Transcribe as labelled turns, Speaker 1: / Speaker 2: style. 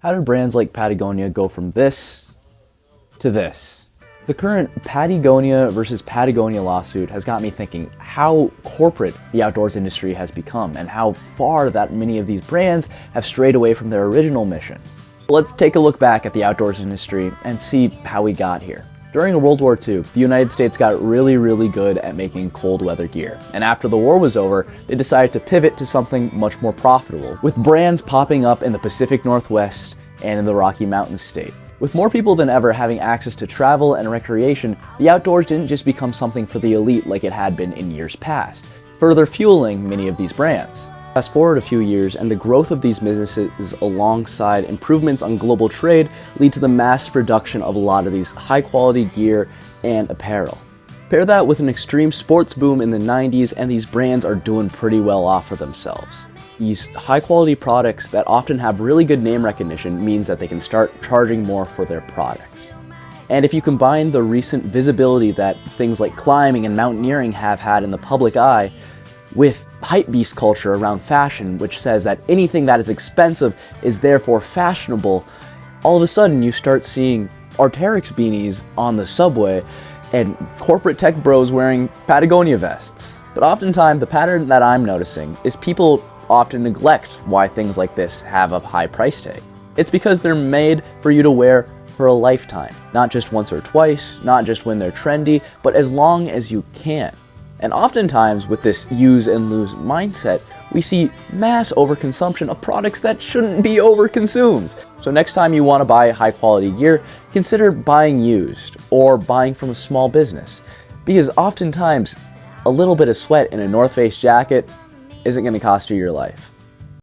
Speaker 1: How did brands like Patagonia go from this to this? The current Patagonia versus Patagonia lawsuit has got me thinking how corporate the outdoors industry has become and how far that many of these brands have strayed away from their original mission. Let's take a look back at the outdoors industry and see how we got here. During World War II, the United States got really good at making cold weather gear. And after the war was over, they decided to pivot to something much more profitable, with brands popping up in the Pacific Northwest and in the Rocky Mountains state. With more people than ever having access to travel and recreation, the outdoors didn't just become something for the elite like it had been in years past, further fueling many of these brands. Fast forward a few years, and the growth of these businesses alongside improvements on global trade lead to the mass production of a lot of these high-quality gear and apparel. Pair that with an extreme sports boom in the 90s, and these brands are doing pretty well off for themselves. These high-quality products that often have really good name recognition means that they can start charging more for their products. And if you combine the recent visibility that things like climbing and mountaineering have had in the public eye with hypebeast culture around fashion, which says that anything that is expensive is therefore fashionable, all of a sudden you start seeing Arc'teryx beanies on the subway and corporate tech bros wearing Patagonia vests. But oftentimes the pattern that I'm noticing is people often neglect why things like this have a high price tag. It's because they're made for you to wear for a lifetime, not just once or twice, not just when they're trendy, but as long as you can. And oftentimes with this use and lose mindset, we see mass overconsumption of products that shouldn't be overconsumed. So next time you want to buy high quality gear, consider buying used or buying from a small business. Because oftentimes, a little bit of sweat in a North Face jacket isn't going to cost you your life.